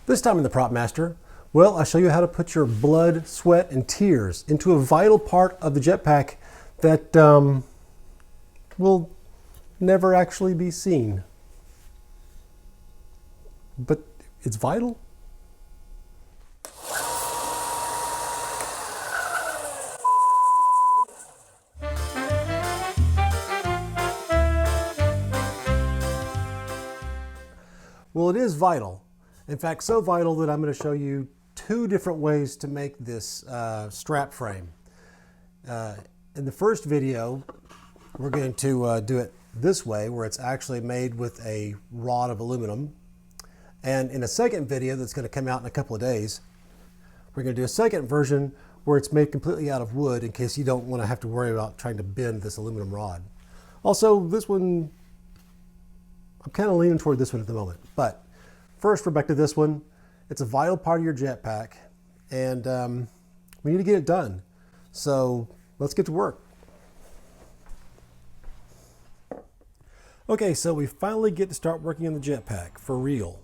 This time in the Prop Master, well, I'll show you how to put your blood, sweat, and tears into a vital part of the jetpack that will never actually be seen. But it's vital. Well, it is vital. In fact, so vital that I'm going to show you two different ways to make this strap frame. In the first video, we're going to do it this way, where it's actually made with a rod of aluminum. And in a second video that's going to come out in a couple of days, we're going to do a second version where it's made completely out of wood, in case you don't want to have to worry about trying to bend this aluminum rod. Also, this one, I'm kind of leaning toward this one at the moment. But first, we're back to this one. It's a vital part of your jetpack, and we need to get it done. So let's get to work. Okay, so we finally get to start working on the jetpack for real.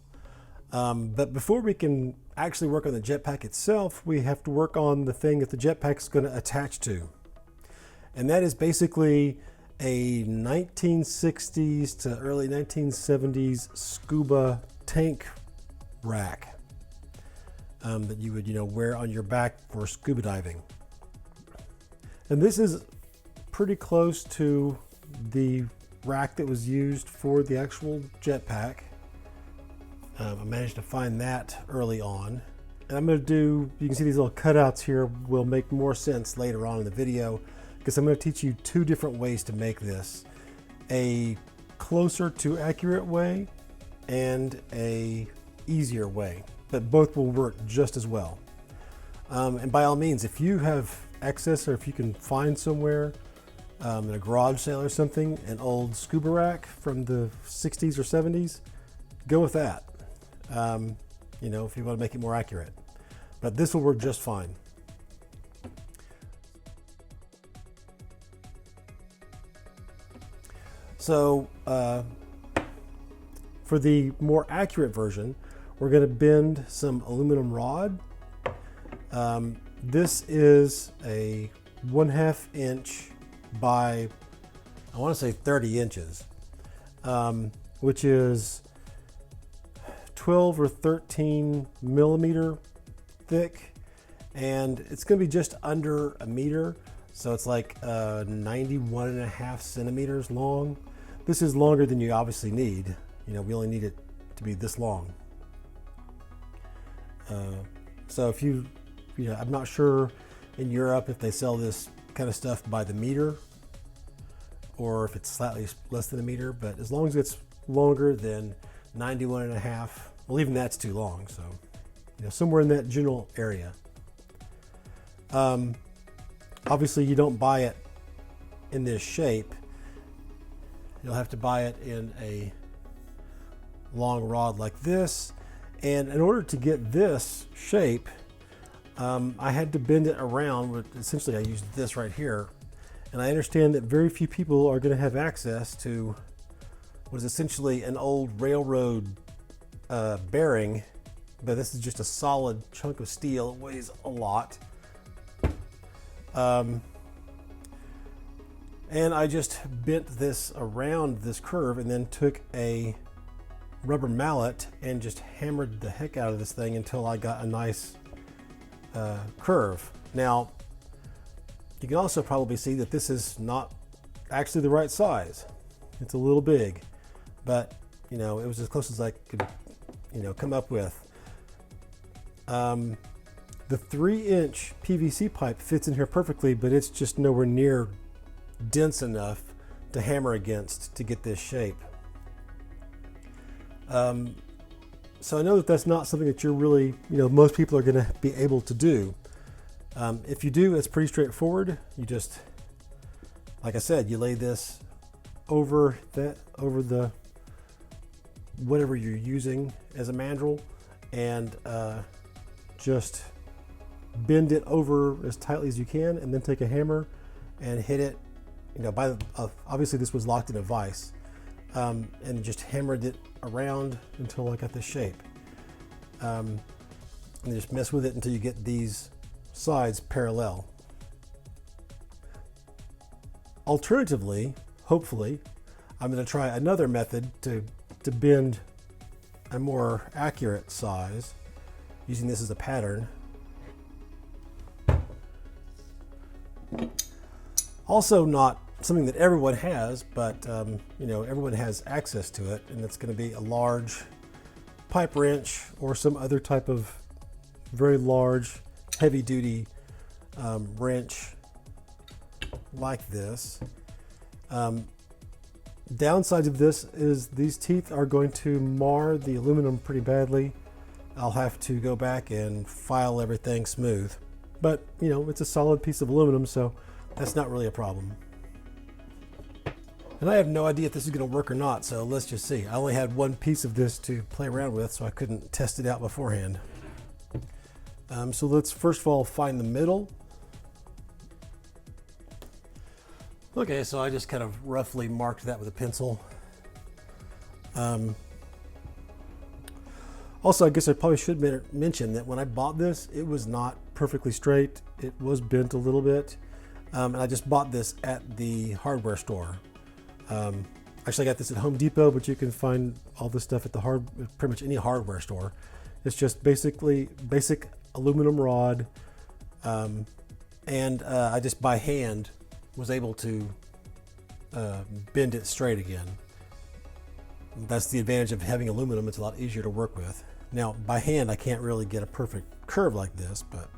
But before we can actually work on the jetpack itself, we have to work on the thing that the jetpack is going to attach to. And that is basically a 1960s to early 1970s Scuba tank rack that you would, wear on your back for scuba diving. And this is pretty close to the rack that was used for the actual jetpack. I managed to find that early on. And I'm going to do, you can see these little cutouts here will make more sense later on in the video, because I'm going to teach you two different ways to make this. A closer to accurate way and a easier way, but both will work just as well. And by all means, if you have access, or if you can find somewhere in a garage sale or something, an old scuba rack from the 60s or 70s, go with that. If you want to make it more accurate. But this will work just fine. So for the more accurate version, we're going to bend some aluminum rod. This is a 1/2 inch by, I want to say 30 inches, which is 12 or 13 millimeter thick, and it's going to be just under a meter. So it's like 91.5 centimeters long. This is longer than you obviously need. We only need it to be this long. So if I'm not sure in Europe if they sell this kind of stuff by the meter, or if it's slightly less than a meter, but as long as it's longer than 91.5, well, even that's too long. So, somewhere in that general area. Obviously, you don't buy it in this shape. You'll have to buy it in a long rod like this. And in order to get this shape, I had to bend it around. Essentially, I used this right here. And I understand that very few people are going to have access to what is essentially an old railroad bearing, but this is just a solid chunk of steel. It weighs a lot. And I just bent this around this curve and then took a rubber mallet and just hammered the heck out of this thing until I got a nice curve. Now, you can also probably see that this is not actually the right size. It's a little big, but it was as close as I could come up with. The 3-inch PVC pipe fits in here perfectly, but it's just nowhere near dense enough to hammer against to get this shape. So I know that that's not something that you're really, most people are going to be able to do. If you do, it's pretty straightforward. You just, like I said, you lay this over the whatever you're using as a mandrel, and just bend it over as tightly as you can, and then take a hammer and hit it. Obviously this was locked in a vise, and just hammered it around until I got this shape. and just mess with it until you get these sides parallel. Alternatively, hopefully, I'm going to try another method to bend a more accurate size using this as a pattern. Also not something that everyone has, but you know, everyone has access to it, and it's going to be a large pipe wrench or some other type of very large heavy duty wrench like this. Downsides of this is these teeth are going to mar the aluminum pretty badly. I'll have to go back and file everything smooth, but you know, it's a solid piece of aluminum, so that's not really a problem. And I have no idea if this is going to work or not, so let's just see. I only had one piece of this to play around with, so I couldn't test it out beforehand. So let's first of all find the middle. Okay, so I just kind of roughly marked that with a pencil. Also, I guess I probably should mention that when I bought this, it was not perfectly straight. It was bent a little bit. And I just bought this at the hardware store. Actually, I got this at Home Depot, but you can find all this stuff at pretty much any hardware store. It's just basically basic aluminum rod, and I just by hand was able to bend it straight again. That's the advantage of having aluminum. It's a lot easier to work with. Now, by hand, I can't really get a perfect curve like this, but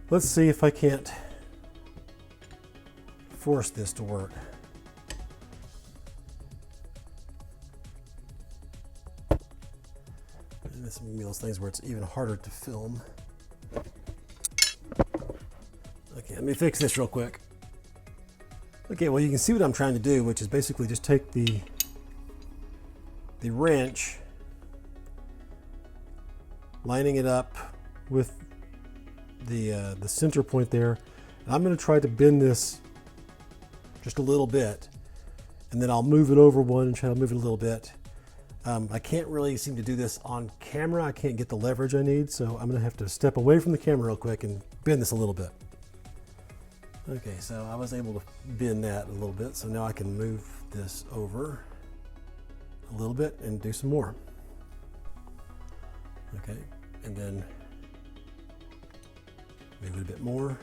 let's see if I can't force this to work. And this is one of those things where it's even harder to film. Okay, let me fix this real quick. Okay, well, you can see what I'm trying to do, which is basically just take the wrench, lining it up with the center point there. And I'm going to try to bend this just a little bit, and then I'll move it over one and try to move it a little bit. I can't really seem to do this on camera. I can't get the leverage I need, so I'm going to have to step away from the camera real quick and bend this a little bit. Okay, so I was able to bend that a little bit, so now I can move this over a little bit and do some more. Okay, and then move it a bit more.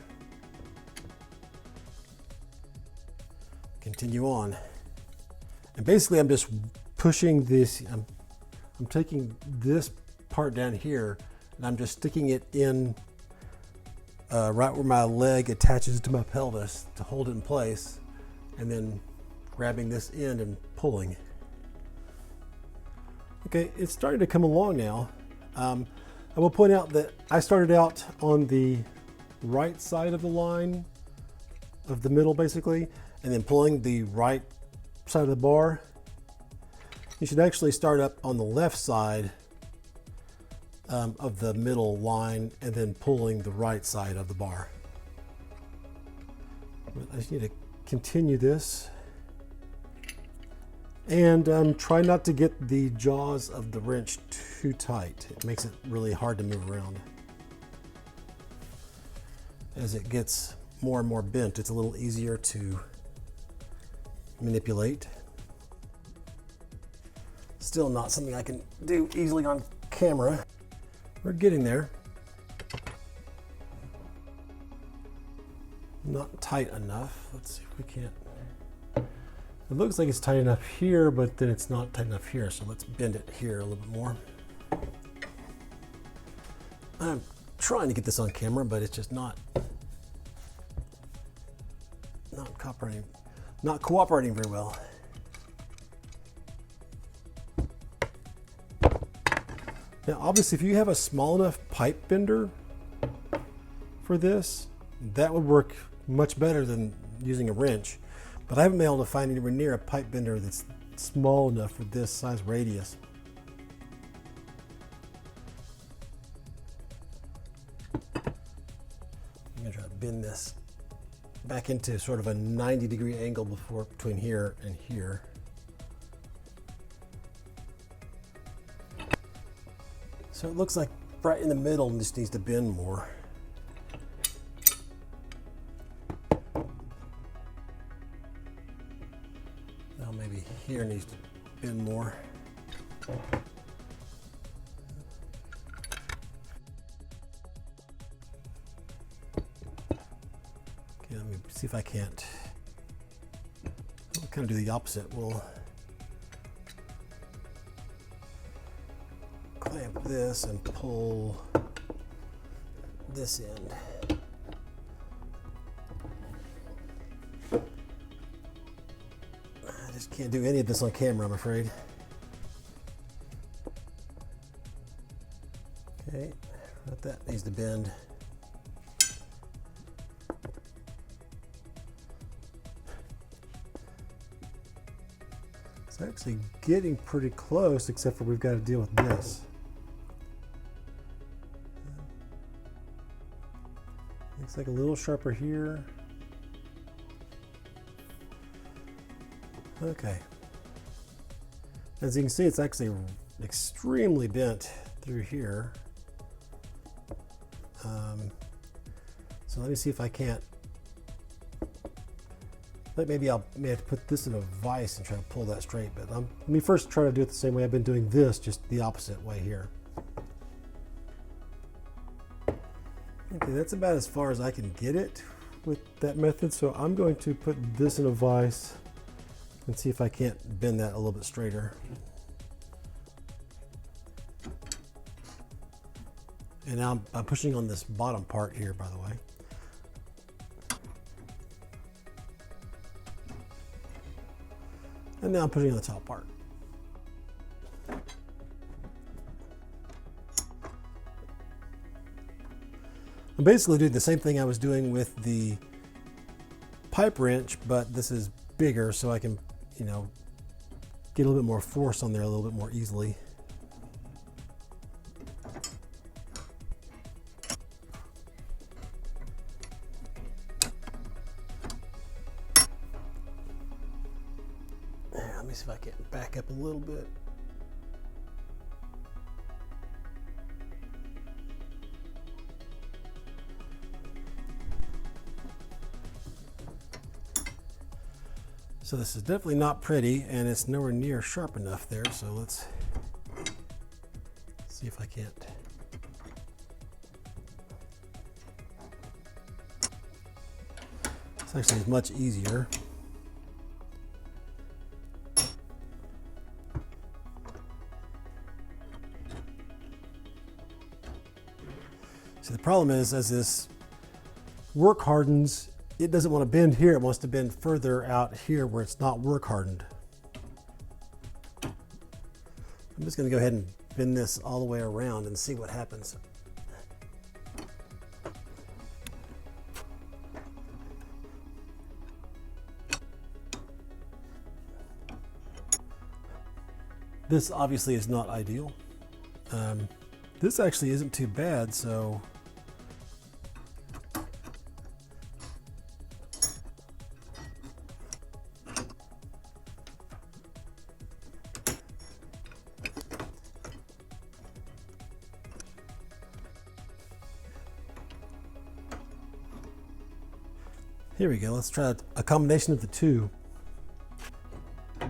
Continue on. And basically I'm just pushing this, I'm taking this part down here and I'm just sticking it in right where my leg attaches to my pelvis to hold it in place, and then grabbing this end and pulling. Okay, it's starting to come along now. I will point out that I started out on the right side of the line of the middle basically, and then pulling the right side of the bar. You should actually start up on the left side of the middle line and then pulling the right side of the bar. I just need to continue this and try not to get the jaws of the wrench too tight. It makes it really hard to move around. As it gets more and more bent, it's a little easier to manipulate. Still not something I can do easily on camera. We're getting there. Not tight enough. Let's see if we can't. It looks like it's tight enough here, but then it's not tight enough here. So let's bend it here a little bit more. I'm trying to get this on camera, but it's just not cooperating very well. Now, obviously, if you have a small enough pipe bender for this, that would work much better than using a wrench. But I haven't been able to find anywhere near a pipe bender that's small enough for this size radius. I'm going to try to bend this back into sort of a 90-degree angle between here and here. So it looks like right in the middle just needs to bend more. Now maybe here needs to bend more. Okay, let me see if I can't. We'll kind of do the opposite. We'll clamp this and pull this end. I just can't do any of this on camera, I'm afraid. Okay, but that needs to bend. It's actually getting pretty close, except for we've got to deal with this. Looks like a little sharper here. Okay. As you can see, it's actually extremely bent through here. So let me see if I can't. Maybe I may have to put this in a vise and try to pull that straight. But let me first try to do it the same way I've been doing this, just the opposite way here. Okay, that's about as far as I can get it with that method. So I'm going to put this in a vise and see if I can't bend that a little bit straighter. And now I'm pushing on this bottom part here, by the way. And now I'm putting on the top part. I'm basically doing the same thing I was doing with the pipe wrench, but this is bigger, so I can, you know, get a little bit more force on there a little bit more easily. Let me see if I can back up a little bit. So this is definitely not pretty, and it's nowhere near sharp enough there. So let's see if I can't. It's actually much easier. So the problem is, as this work hardens, it doesn't want to bend here. It wants to bend further out here where it's not work hardened. I'm just going to go ahead and bend this all the way around and see what happens. This obviously is not ideal. This actually isn't too bad, so here we go. Let's try a combination of the two. I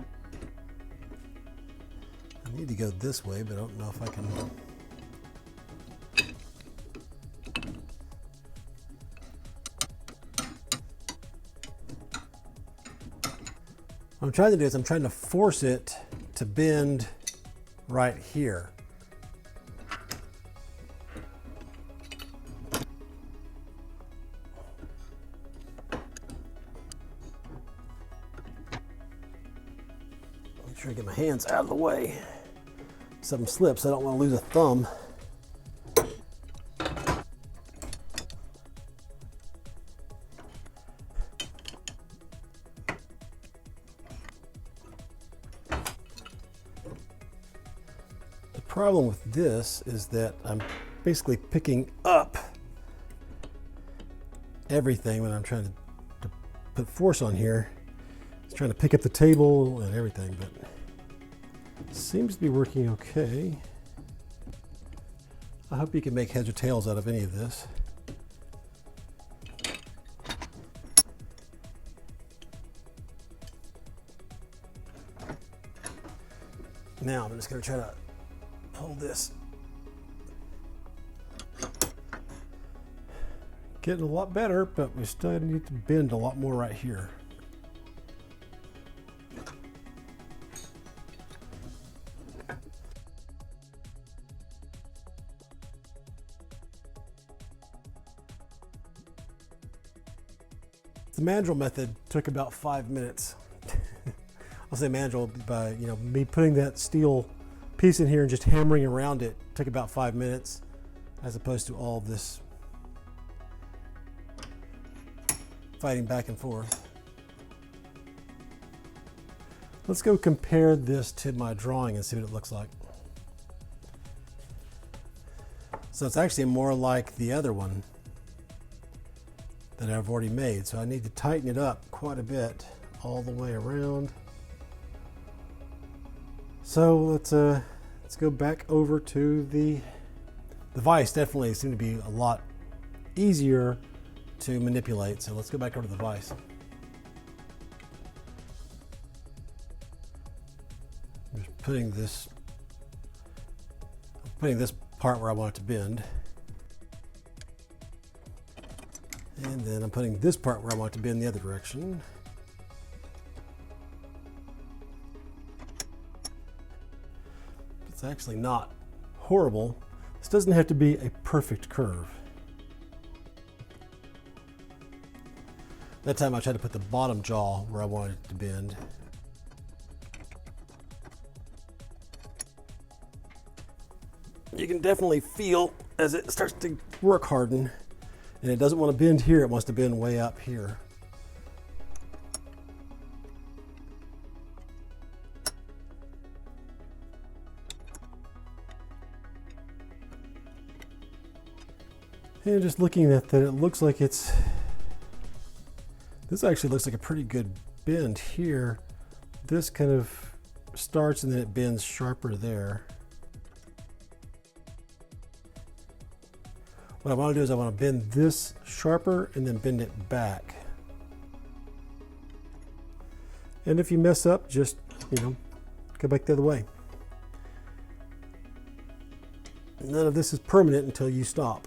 need to go this way, but I don't know if I can. What I'm trying to do is I'm trying to force it to bend right here. Make sure I get my hands out of the way. Something slips, I don't want to lose a thumb. The problem with this is that I'm basically picking up everything when I'm trying to put force on here. It's trying to pick up the table and everything, but it seems to be working okay. I hope you can make heads or tails out of any of this. Now I'm just going to try to pull this. Getting a lot better, but we still need to bend a lot more right here. The mandrel method took about 5 minutes. I'll say mandrel by, you know, me putting that steel piece in here and just hammering around it took about 5 minutes, as opposed to all this fighting back and forth. Let's go compare this to my drawing and see what it looks like. So it's actually more like the other one that I've already made. So I need to tighten it up quite a bit all the way around. So let's go back over to the vise. Definitely seemed to be a lot easier to manipulate. So let's go back over to the vise. I'm just putting this part where I want it to bend. And then I'm putting this part where I want it to bend the other direction. It's actually not horrible. This doesn't have to be a perfect curve. That time I tried to put the bottom jaw where I wanted it to bend. You can definitely feel as it starts to work harden, and it doesn't want to bend here, it wants to bend way up here. And just looking at that, it looks like this actually looks like a pretty good bend here. This kind of starts and then it bends sharper there. What I want to do is I want to bend this sharper and then bend it back. And if you mess up, just, you know, go back the other way. None of this is permanent until you stop.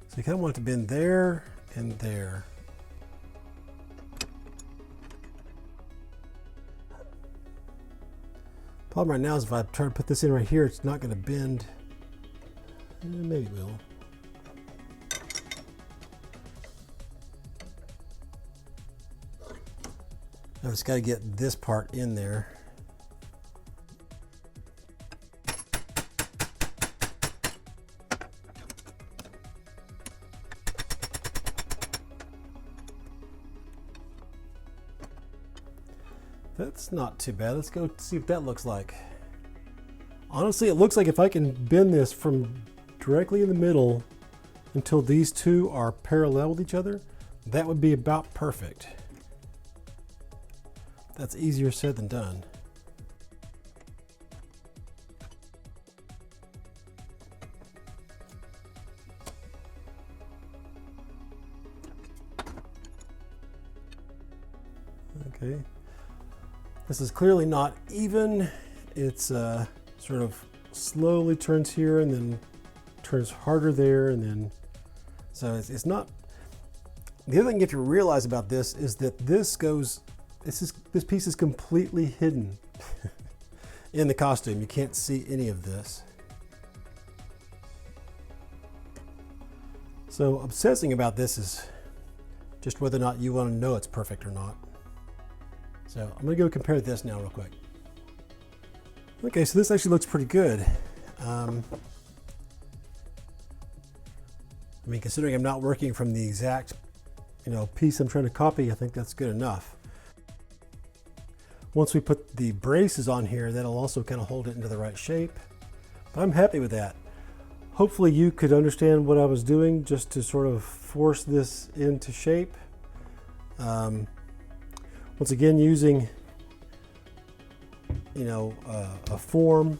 So you kind of want it to bend there and there. Problem right now is if I try to put this in right here, it's not going to bend. Maybe it will. I've just got to get this part in there. That's not too bad. Let's go see what that looks like. Honestly, it looks like if I can bend this from directly in the middle until these two are parallel with each other, that would be about perfect. That's easier said than done. Okay. This is clearly not even. It's sort of slowly turns here and then turns harder there, and then so it's not. The other thing you have to realize about this is that this piece is completely hidden in the costume. You can't see any of this. So obsessing about this is just whether or not you want to know it's perfect or not. So I'm going to go compare this now real quick. Okay, so this actually looks pretty good. I mean, considering I'm not working from the exact, piece I'm trying to copy, I think that's good enough. Once we put the braces on here, that'll also kind of hold it into the right shape. But I'm happy with that. Hopefully you could understand what I was doing just to sort of force this into shape. Once again, using a form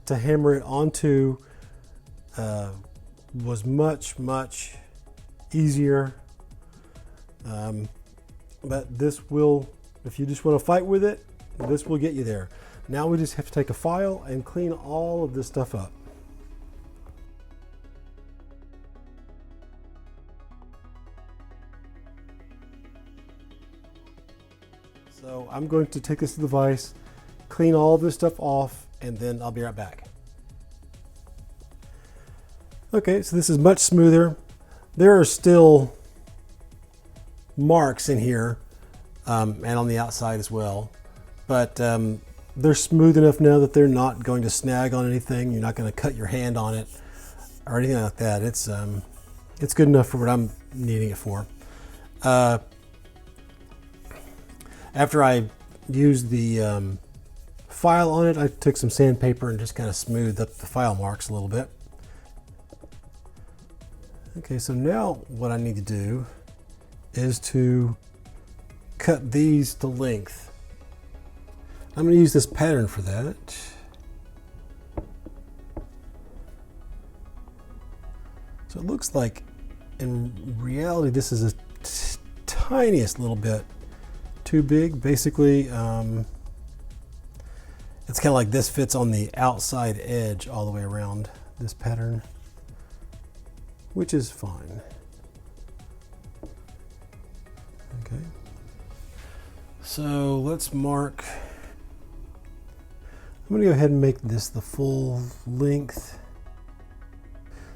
to hammer it onto was much easier. But this will, if you just want to fight with it, this will get you there. Now we just have to take a file and clean all of this stuff up. So I'm going to take this to the vise, clean all this stuff off, and then I'll be right back. Okay, so this is much smoother. There are still marks in here and on the outside as well, but they're smooth enough now that they're not going to snag on anything. You're not going to cut your hand on it or anything like that. It's good enough for what I'm needing it for. After I used the file on it, I took some sandpaper and just kind of smoothed up the file marks a little bit. Okay, so now what I need to do is to cut these to length. I'm going to use this pattern for that. So it looks like in reality this is a tiniest little bit too big. Basically, it's kind of like this fits on the outside edge all the way around this pattern, which is fine. Okay, so let's mark. I'm going to go ahead and make this the full length.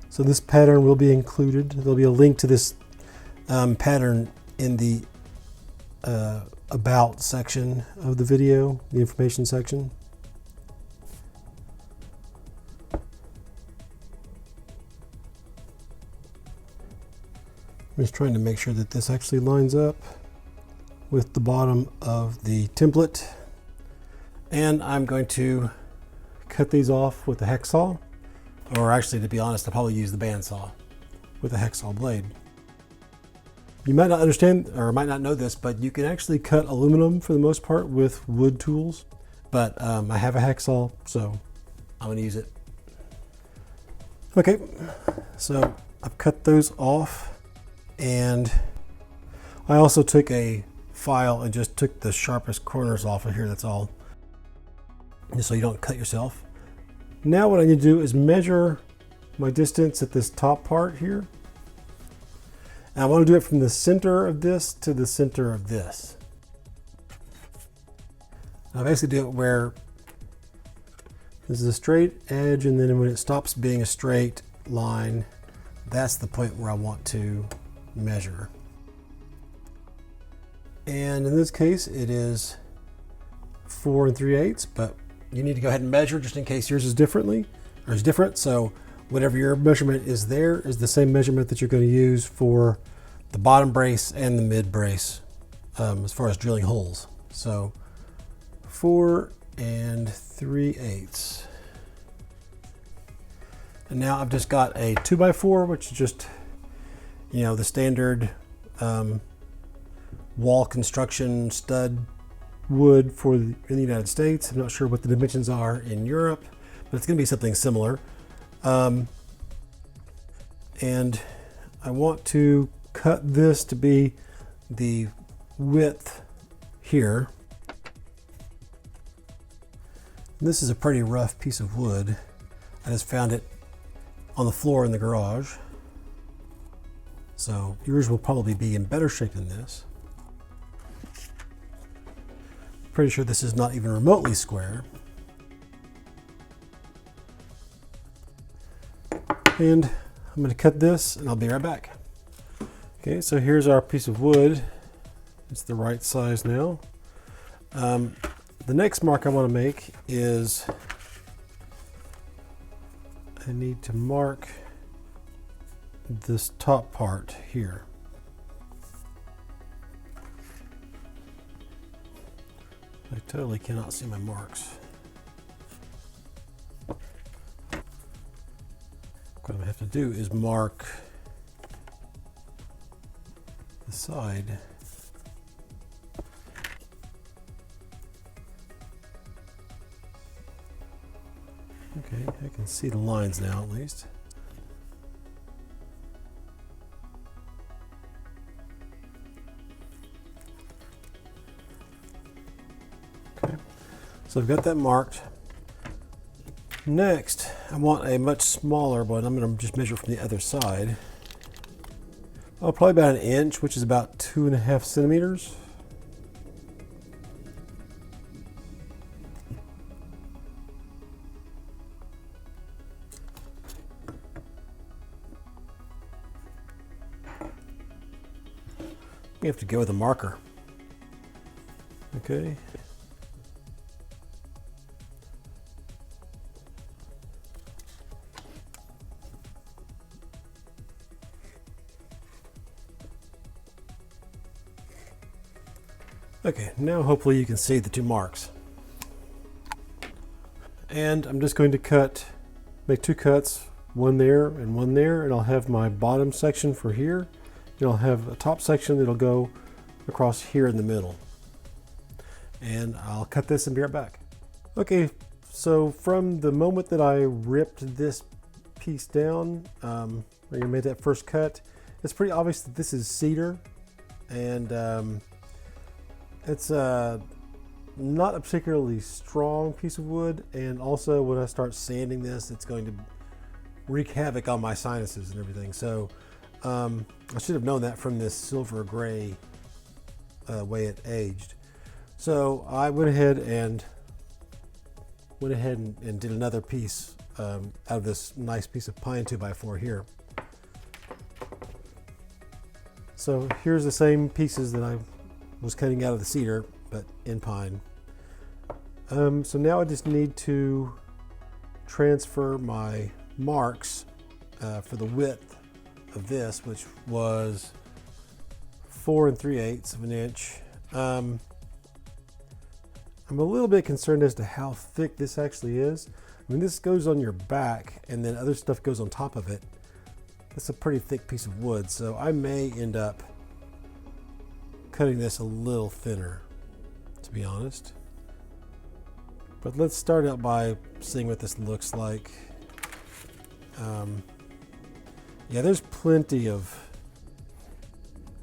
So this pattern will be included. There'll be a link to this pattern in the about section of the video, the information section. I'm just trying to make sure that this actually lines up with the bottom of the template. And I'm going to cut these off with a hacksaw, or actually, to be honest, I'll probably use the bandsaw with a hacksaw blade. You might not understand or might not know this, but you can actually cut aluminum for the most part with wood tools. But I have a hacksaw, so I'm going to use it. Okay, so I've cut those off. And I also took a file and just took the sharpest corners off of here, that's all. Just so you don't cut yourself. Now what I need to do is measure my distance at this top part here. And I want to do it from the center of this to the center of this. I basically do it where this is a straight edge, and then when it stops being a straight line, that's the point where I want to measure. And in this case it is 4 3/8, but you need to go ahead and measure just in case yours is different. So whatever your measurement is there is the same measurement that you're going to use for the bottom brace and the mid brace as far as drilling holes. So 4 3/8. And now I've just got a 2x4, which is just the standard wall construction stud wood in the United States. I'm not sure what the dimensions are in Europe, but it's going to be something similar. And I want to cut this to be the width here. This is a pretty rough piece of wood. I just found it on the floor in the garage. So yours will probably be in better shape than this. Pretty sure this is not even remotely square. And I'm going to cut this and I'll be right back. Okay, so here's our piece of wood. It's the right size now. The next mark I want to make is I need to mark this top part here. I totally cannot see my marks. What I'm going to have to do is mark the side. Okay, I can see the lines now at least. Okay, so I've got that marked. Next, I want a much smaller one. I'm going to just measure from the other side. Oh, probably about 1 inch, which is about 2.5 centimeters. You have to go with a marker. Okay. Okay, now hopefully you can see the 2 marks. And I'm just going to make 2 cuts, one there, and I'll have my bottom section for here, and I'll have a top section that'll go across here in the middle. And I'll cut this and be right back. Okay, so from the moment that I ripped this piece down, I made that first cut, it's pretty obvious that this is cedar, and it's not a particularly strong piece of wood, and also when I start sanding this, it's going to wreak havoc on my sinuses and everything. So I should have known that from this silver gray way it aged. So I went ahead and did another piece out of this nice piece of pine 2x4 here. So here's the same pieces that I was cutting out of the cedar, but in pine. So now I just need to transfer my marks for the width of this, which was 4 3/8 of an inch. I'm a little bit concerned as to how thick this actually is. I mean, this goes on your back and then other stuff goes on top of it. It's a pretty thick piece of wood, so I may end up cutting this a little thinner, to be honest. But let's start out by seeing what this looks like. Yeah, there's plenty of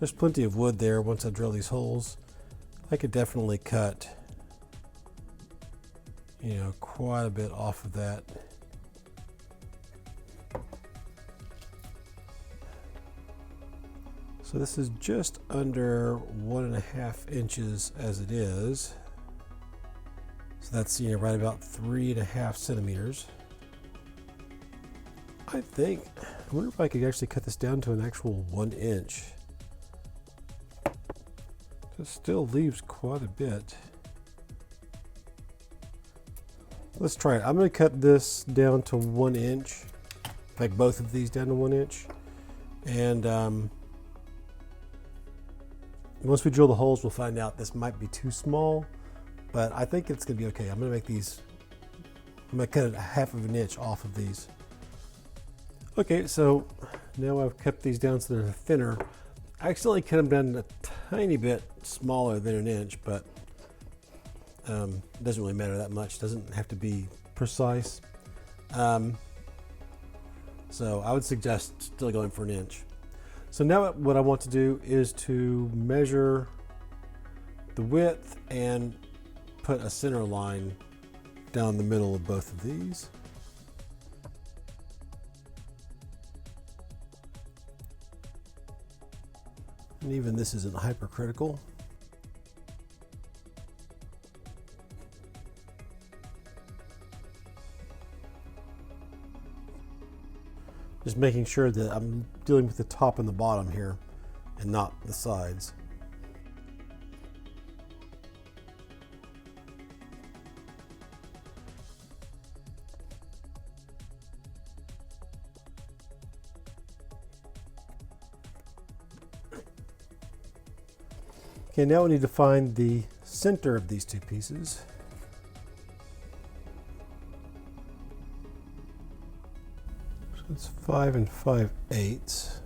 wood there. Once I drill these holes, I could definitely cut, quite a bit off of that. So this is just under 1.5 inches as it is. So that's right about 3.5 centimeters. I wonder if I could actually cut this down to an actual 1 inch. This still leaves quite a bit. Let's try it. I'm going to cut this down to 1 inch. Like both of these down to 1 inch. And once we drill the holes, we'll find out this might be too small, but I think it's going to be okay. I'm going to cut it 1/2 inch off of these. Okay, so now I've cut these down so they're thinner. I accidentally cut them down a tiny bit smaller than 1 inch, but it doesn't really matter that much. It doesn't have to be precise. So I would suggest still going for 1 inch. So now what I want to do is to measure the width and put a center line down the middle of both of these. And even this isn't hypercritical. Just making sure that I'm dealing with the top and the bottom here and not the sides. Okay, now we need to find the center of these 2 pieces. So It's 5 5/8.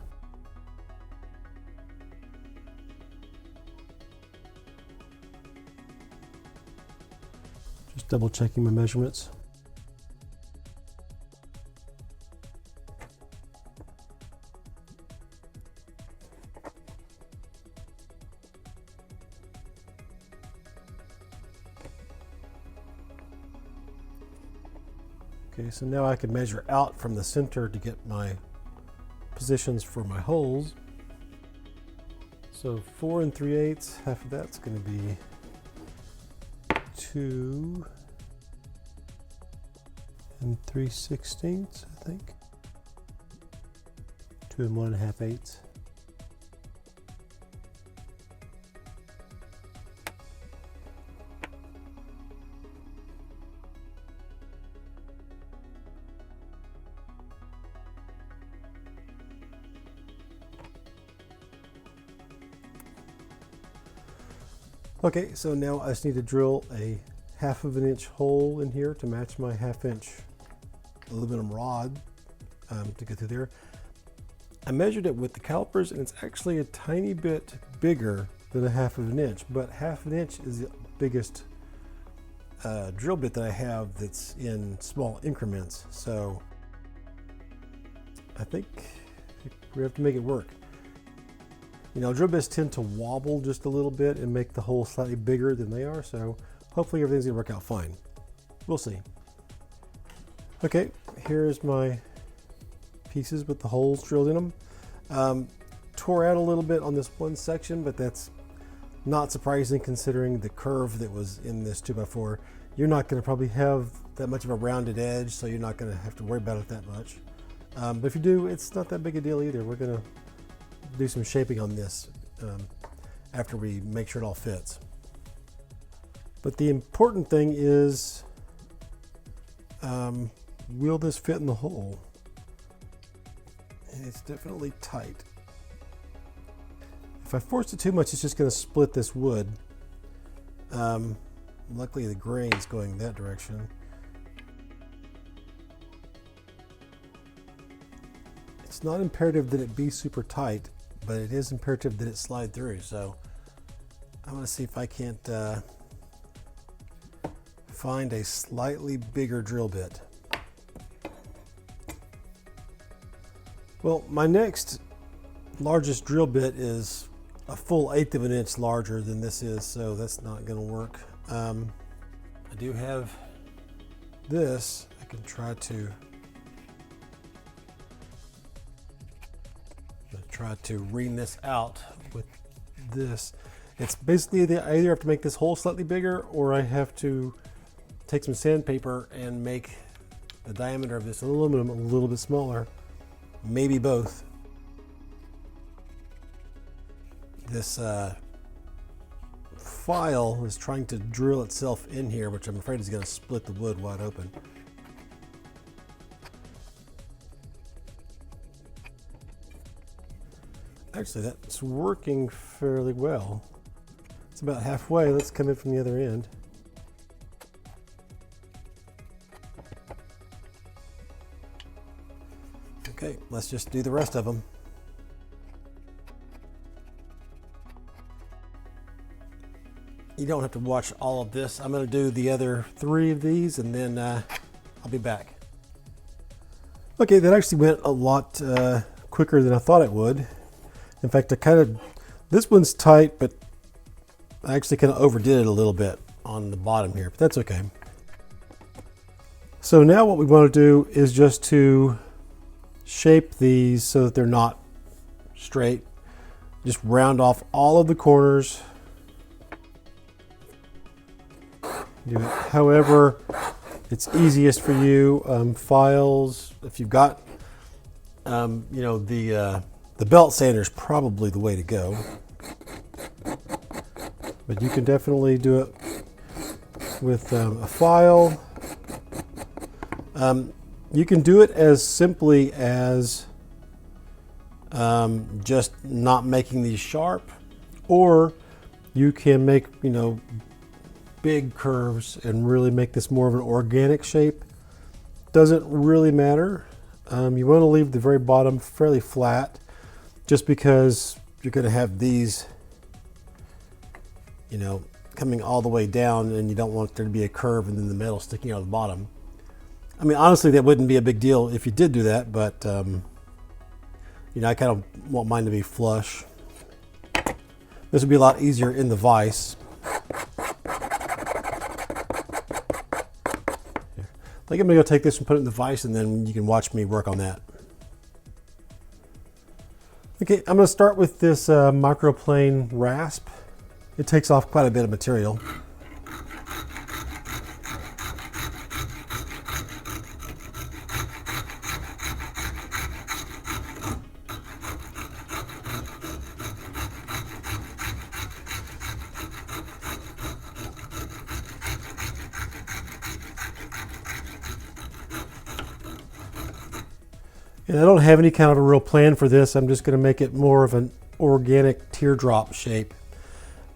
Just double checking my measurements. Okay, so now I can measure out from the center to get my positions for my holes. So 4 3/8, half of that's going to be 2 3/16, I think. 2 1/2/8. Okay, so now I just need to drill a 1/2 inch hole in here to match my 1/2 inch aluminum rod to get through there. I measured it with the calipers and it's actually a tiny bit bigger than a 1/2 inch, but 1/2 inch is the biggest drill bit that I have that's in small increments. So I think we have to make it work. You know, drill bits tend to wobble just a little bit and make the hole slightly bigger than they are, so hopefully everything's gonna work out fine. We'll see. Okay, here's my pieces with the holes drilled in them. Tore out a little bit on this one section, but that's not surprising considering the curve that was in this 2x4. You're not gonna probably have that much of a rounded edge, so you're not gonna have to worry about it that much. But if you do, it's not that big a deal either. We're gonna do some shaping on this after we make sure it all fits. But the important thing is, will this fit in the hole? And it's definitely tight. If I force it too much, it's just going to split this wood. Luckily the grain's going that direction. It's not imperative that it be super tight, but it is imperative that it slide through. So I'm going to see if I can't find a slightly bigger drill bit. Well, my next largest drill bit is a full 1/8 of an inch larger than this is, so that's not going to work. I do have this. I can try to ream this out with this. It's basically I either have to make this hole slightly bigger, or I have to take some sandpaper and make the diameter of this aluminum a little bit smaller. Maybe both. This file is trying to drill itself in here, which I'm afraid is going to split the wood wide open. Actually, that's working fairly well. It's about halfway. Let's come in from the other end. Okay, let's just do the rest of them. You don't have to watch all of this. I'm going to do the other 3 of these and then I'll be back. Okay, that actually went a lot quicker than I thought it would. In fact, this one's tight, but I actually kind of overdid it a little bit on the bottom here, but that's okay. So now what we want to do is just to shape these so that they're not straight. Just round off all of the corners. Do it however it's easiest for you. Files, if you've got, you know, the belt sander is probably the way to go, but you can definitely do it with a file. You can do it as simply as just not making these sharp, or you can make, you know, big curves and really make this more of an organic shape. Doesn't really matter. You want to leave the very bottom fairly flat, just because you're going to have these, you know, coming all the way down, and you don't want there to be a curve and then the metal sticking out of the bottom. I mean, honestly, that wouldn't be a big deal if you did do that, but you know, I kind of want mine to be flush. This would be a lot easier in the vise. I think I'm gonna go take this and put it in the vise, and then you can watch me work on that. Okay, I'm gonna start with this microplane rasp. It takes off quite a bit of material. And I don't have any kind of a real plan for this. I'm just going to make it more of an organic teardrop shape.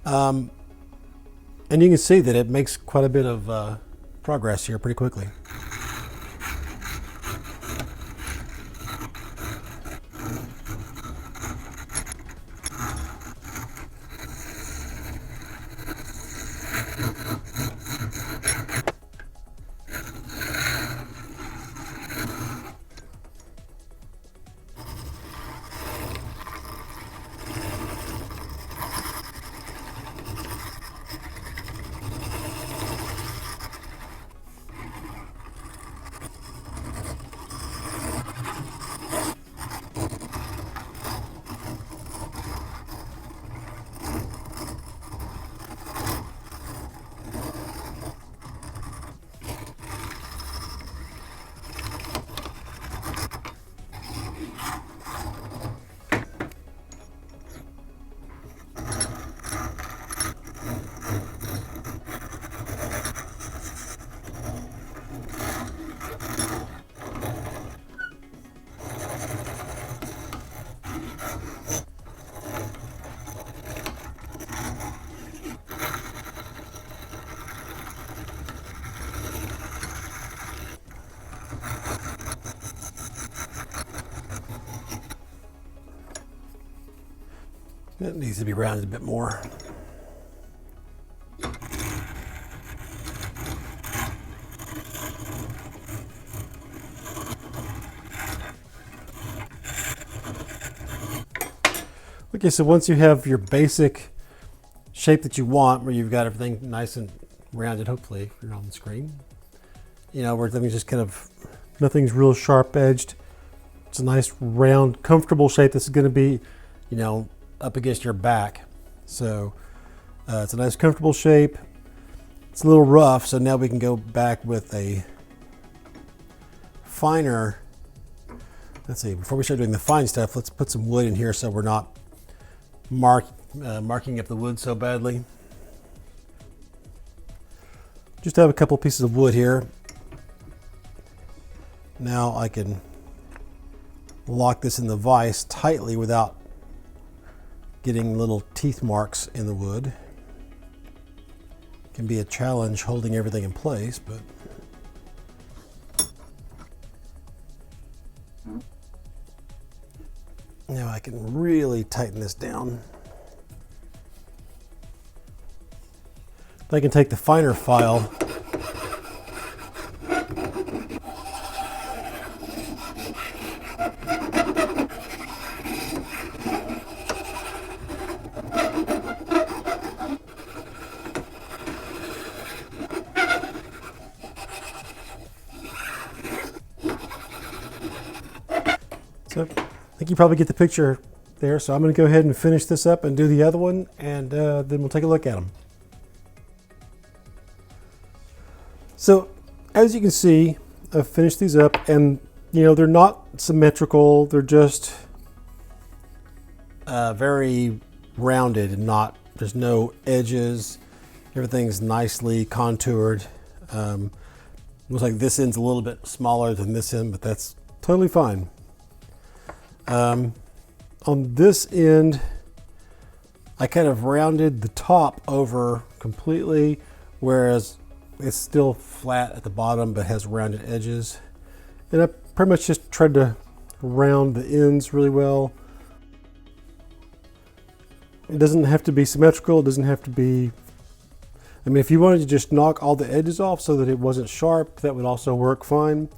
And you can see that it makes quite a bit of progress here pretty quickly. It needs to be rounded a bit more. Okay, so once you have your basic shape that you want, where you've got everything nice and rounded, hopefully, if you're on the screen, you know, where everything's just kind of, nothing's real sharp edged. It's a nice, round, comfortable shape that's going to be, you know, up against your back. So it's a nice, comfortable shape. It's a little rough, so now we can go back with a finer, let's see, before we start doing the fine stuff, let's put some wood in here so we're not marking up the wood so badly. Just have a couple pieces of wood here. Now I can lock this in the vise tightly without getting little teeth marks in the wood. Can be a challenge holding everything in place, but now I can really tighten this down. I can take the finer file So I think you probably get the picture there. So I'm going to go ahead and finish this up and do the other one, and then we'll take a look at them. So as you can see, I've finished these up, and you know, they're not symmetrical. They're just very rounded and not, there's no edges. Everything's nicely contoured. Looks like this end's a little bit smaller than this end, but that's totally fine. On this end, I kind of rounded the top over completely, whereas it's still flat at the bottom but has rounded edges. And I pretty much just tried to round the ends really well. It doesn't have to be symmetrical. It doesn't have to be, I mean, if you wanted to just knock all the edges off so that it wasn't sharp, that would also work fine.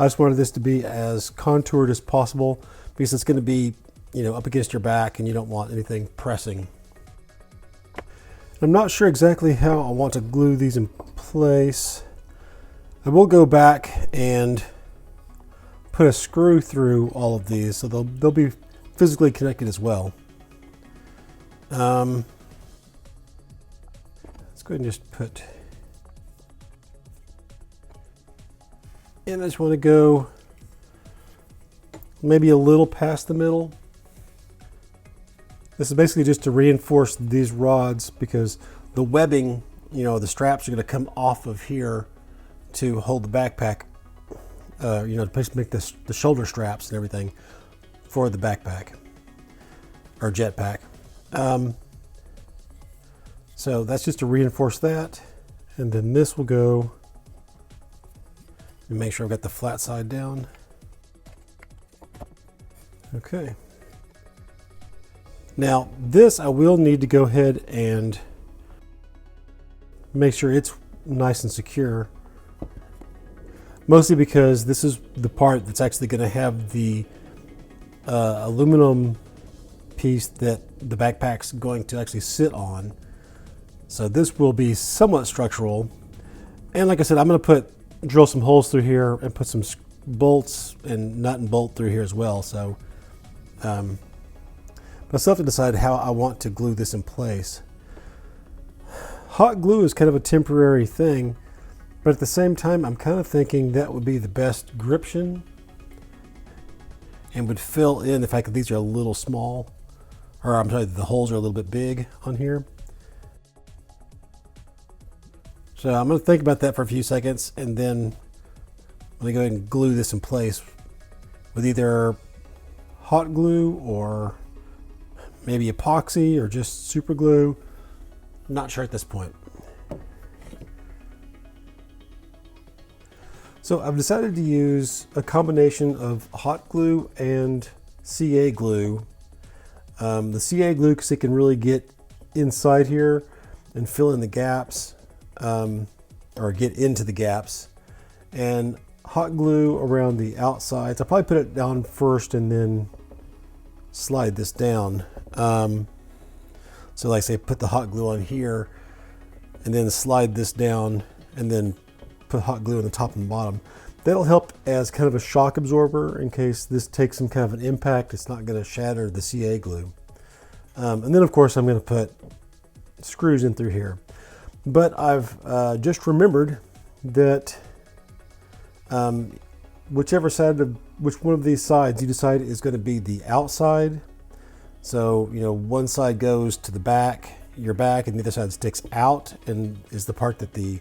I just wanted this to be as contoured as possible because it's going to be, you know, up against your back and you don't want anything pressing. I'm not sure exactly how I want to glue these in place. I will go back and put a screw through all of these so they'll be physically connected as well. Let's go ahead and just put, and I just want to go maybe a little past the middle. This is basically just to reinforce these rods because the webbing, you know, the straps are going to come off of here to hold the backpack, you know, to make the shoulder straps and everything for the backpack or jetpack. So that's just to reinforce that. And then this will go, and make sure I've got the flat side down. Okay. Now this I will need to go ahead and make sure it's nice and secure. Mostly because this is the part that's actually going to have the aluminum piece that the backpack's going to actually sit on. So this will be somewhat structural. And like I said, I'm going to drill some holes through here and put some bolts and nut and bolt through here as well. So I still have to decide how I want to glue this in place. Hot glue is kind of a temporary thing, but at the same time, I'm kind of thinking that would be the best gription and would fill in the fact that these are a little small, or I'm sorry, the holes are a little bit big on here. So I'm going to think about that for a few seconds, and then I'm going to go ahead and glue this in place with either hot glue or maybe epoxy or just super glue. Not sure at this point. So I've decided to use a combination of hot glue and CA glue. The CA glue because it can really get inside here and fill in the gaps, or get into the gaps, and hot glue around the outsides. I'll probably put it down first and then slide this down. So like I say, put the hot glue on here and then slide this down and then put hot glue on the top and the bottom. That'll help as kind of a shock absorber in case this takes some kind of an impact. It's not going to shatter the CA glue. And then of course I'm going to put screws in through here. But I've just remembered that which one of these sides you decide is going to be the outside. So, you know, one side goes to the back, your back, and the other side sticks out and is the part that the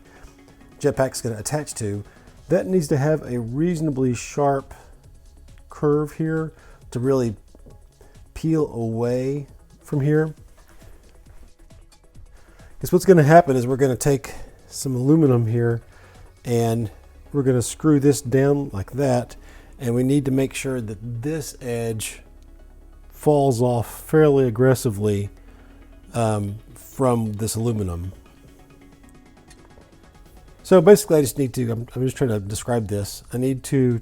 jetpack's going to attach to. That needs to have a reasonably sharp curve here to really peel away from here. Because what's going to happen is we're going to take some aluminum here and we're going to screw this down like that, and we need to make sure that this edge falls off fairly aggressively from this aluminum. So basically I just need to, I'm just trying to describe this. I need to,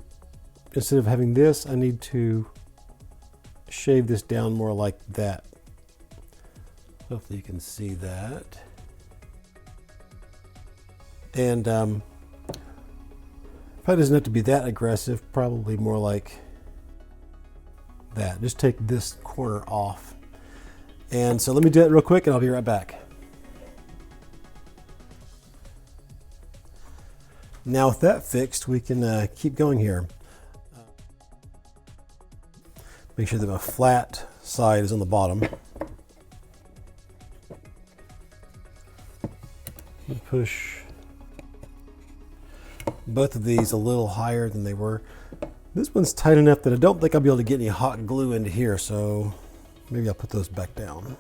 instead of having this, I need to shave this down more like that. Hopefully you can see that. And probably doesn't have to be that aggressive, probably more like that. Just take this corner off. And so let me do that real quick and I'll be right back. Now with that fixed, we can keep going here. Make sure that my flat side is on the bottom. Push both of these a little higher than they were. This one's tight enough that I don't think I'll be able to get any hot glue into here, so maybe I'll put those back down.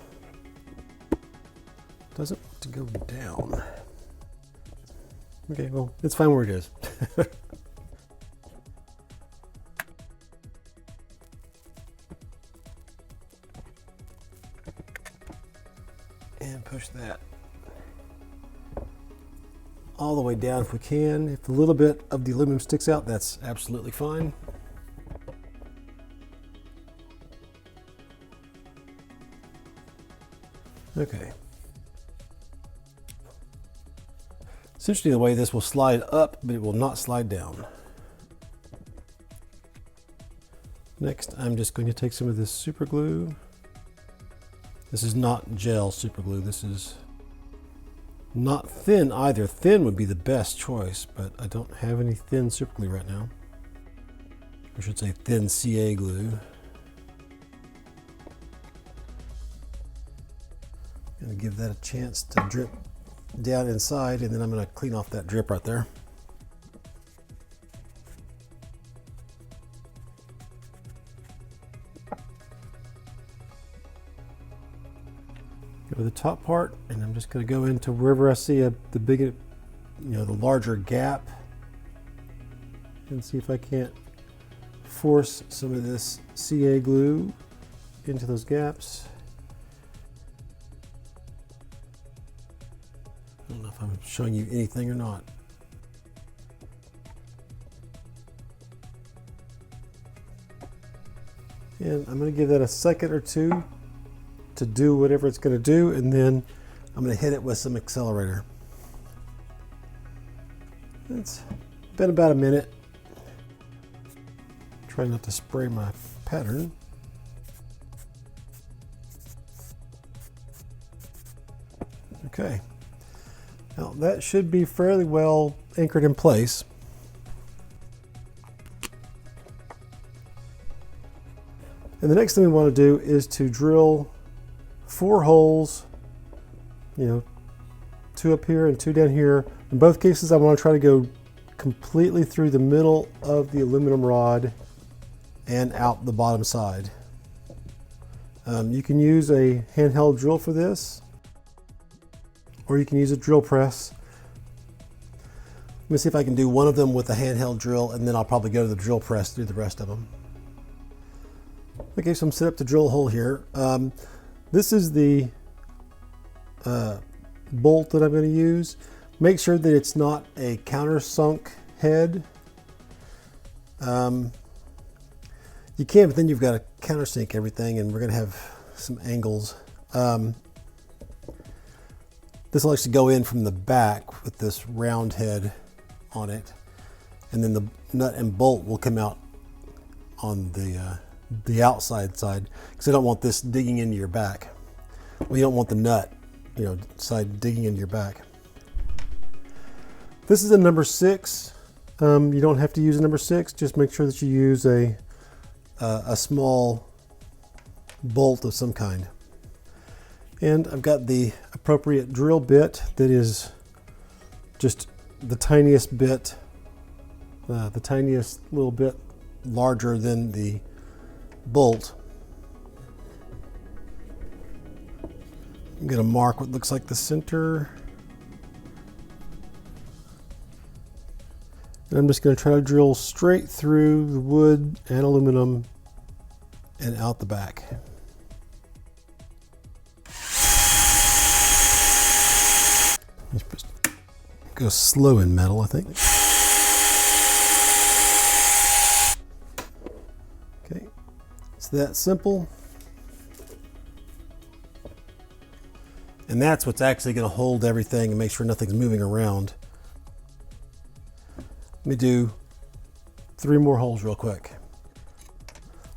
Doesn't want to go down. Okay, well, it's fine where it is. And push that all the way down if we can. If a little bit of the aluminum sticks out, that's absolutely fine. Okay. It's interesting the way this will slide up, but it will not slide down. Next, I'm just going to take some of this super glue. This is not gel super glue. This is not thin either. Thin would be the best choice, but I don't have any thin super glue right now. I should say thin CA glue. Gonna give that a chance to drip down inside, and then I'm gonna clean off that drip right there. Go to the top part, and I'm just going to go into wherever I see the big, the larger gap, and see if I can't force some of this CA glue into those gaps. I don't know if I'm showing you anything or not. And I'm going to give that a second or two to do whatever it's going to do, and then I'm going to hit it with some accelerator. It's been about a minute. Try not to spray my pattern. Okay. Now that should be fairly well anchored in place. And the next thing we want to do is to drill 4 holes, 2 up here and 2 down here. In both cases, I want to try to go completely through the middle of the aluminum rod and out the bottom side. You can use a handheld drill for this, or you can use a drill press. Let me see if I can do one of them with a handheld drill, and then I'll probably go to the drill press to do the rest of them. Okay, so I'm set up to drill a hole here. This is the bolt that I'm going to use. Make sure that it's not a countersunk head. You can, but then you've got to countersink everything, and we're going to have some angles. This will actually go in from the back with this round head on it, and then the nut and bolt will come out on the outside side, because I don't want this digging into your back. Well, you don't want the nut, side digging into your back. This is a number 6. You don't have to use a number 6. Just make sure that you use a small bolt of some kind. And I've got the appropriate drill bit that is just the tiniest bit, the tiniest little bit larger than the bolt. I'm going to mark what looks like the center. And I'm just going to try to drill straight through the wood and aluminum and out the back. Go slow in metal, I think. Okay, it's that simple. And that's what's actually going to hold everything and make sure nothing's moving around. Let me do 3 more holes real quick.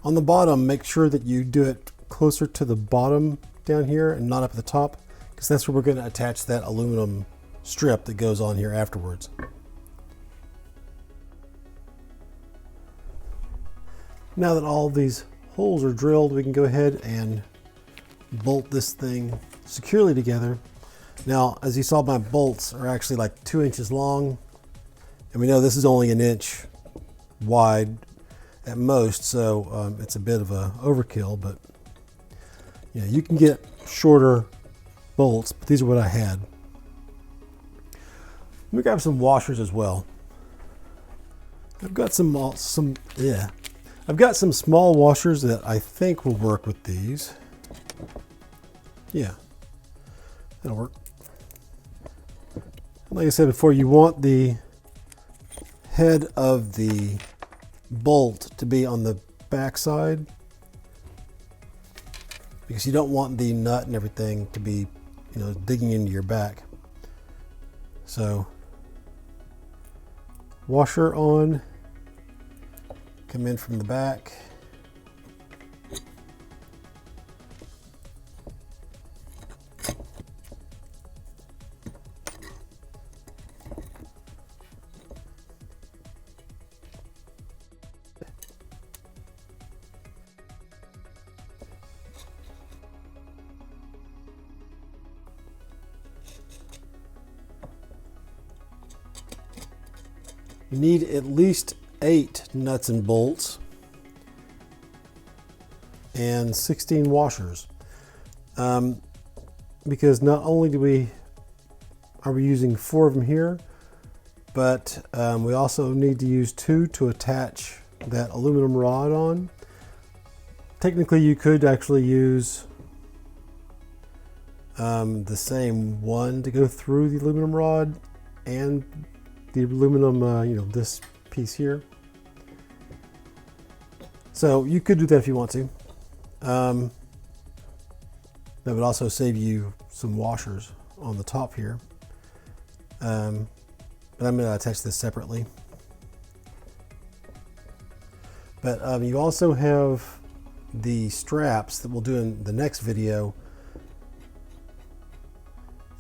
On the bottom, make sure that you do it closer to the bottom down here and not up at the top, because that's where we're going to attach that aluminum strip that goes on here afterwards. Now that all these holes are drilled, we can go ahead and bolt this thing securely together. Now, as you saw, my bolts are actually like 2 inches long, and we know this is only 1 inch wide at most, so it's a bit of a overkill, but you can get shorter bolts, but these are what I had. Let me grab some washers as well. I've got I've got some small washers that I think will work with these. Yeah. That'll work. Like I said before, you want the head of the bolt to be on the back side, because you don't want the nut and everything to be, you know, digging into your back. So washer on, come in from the back. You need at least 8 nuts and bolts and 16 washers, because not only are we using 4 of them here, but we also need to use 2 to attach that aluminum rod on. Technically, you could actually use the same one to go through the aluminum rod and the aluminum, you know, this piece here. So you could do that if you want to. That would also save you some washers on the top here. But I'm going to attach this separately. But you also have the straps that we'll do in the next video.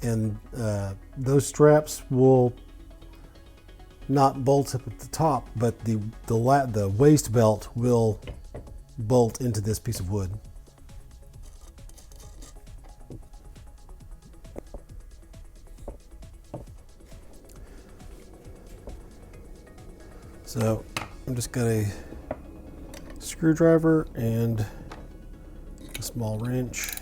And those straps will not bolt up at the top, but the waist belt will bolt into this piece of wood. So I'm just got a screwdriver and a small wrench.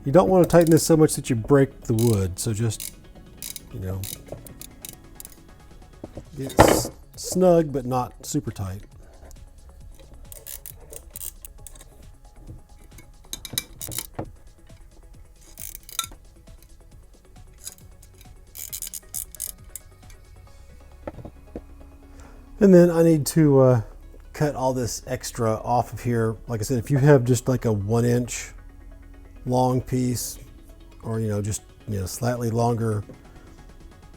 You don't want to tighten this so much that you break the wood, so just, you know, it's snug but not super tight. And then I need to cut all this extra off of here. Like I said, if you have just like a 1-inch long piece, or just slightly longer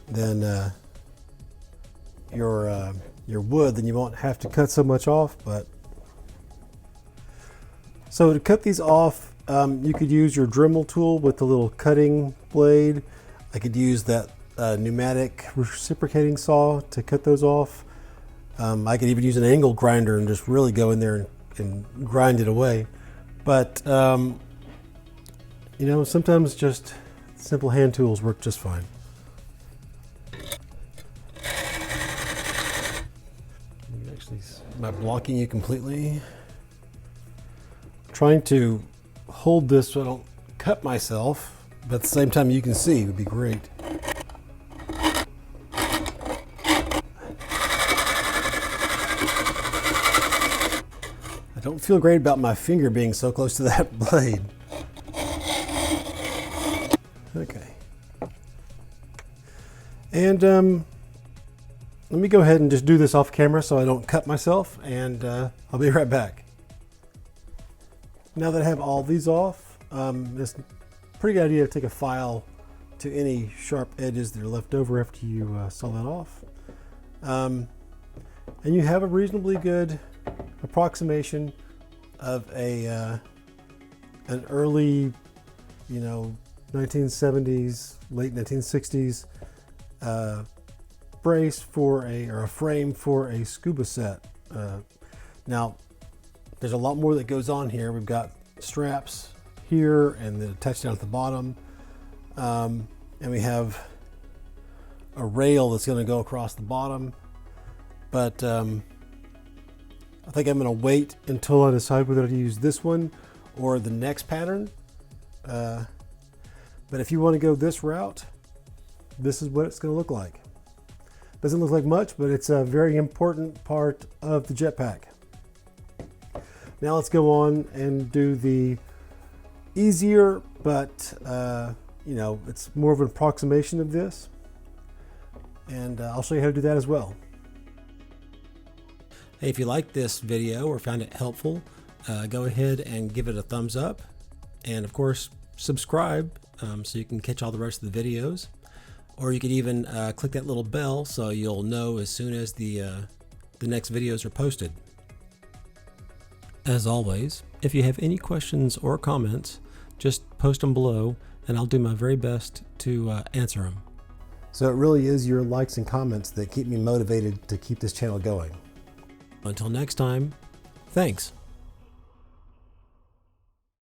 than your wood, then you won't have to cut so much off. But so to cut these off, you could use your Dremel tool with the little cutting blade. I could use that pneumatic reciprocating saw to cut those off. I could even use an angle grinder and just really go in there and grind it away. But sometimes just simple hand tools work just fine. Actually, am I blocking you completely? I'm trying to hold this so I don't cut myself, but at the same time you can see would be great. I don't feel great about my finger being so close to that blade. Okay. And let me go ahead and just do this off camera so I don't cut myself, and I'll be right back. Now that I have all these off, it's a pretty good idea to take a file to any sharp edges that are left over after you saw that off. And you have a reasonably good approximation of an early, 1970s, late 1960s brace or a frame for a scuba set. Now, there's a lot more that goes on here. We've got straps here and then attached down at the bottom, and we have a rail that's going to go across the bottom. But I think I'm going to wait until I decide whether to use this one or the next pattern. But if you want to go this route, this is what it's going to look like. Doesn't look like much, but it's a very important part of the jetpack. Now let's go on and do the easier but you know, it's more of an approximation of this, and I'll show you how to do that as well. Hey, if you liked this video or found it helpful, go ahead and give it a thumbs up, and of course subscribe so you can catch all the rest of the videos, or you could even click that little bell so you'll know as soon as the next videos are posted. As always, if you have any questions or comments, just post them below and I'll do my very best to answer them. So it really is your likes and comments that keep me motivated to keep this channel going. Until next time, thanks.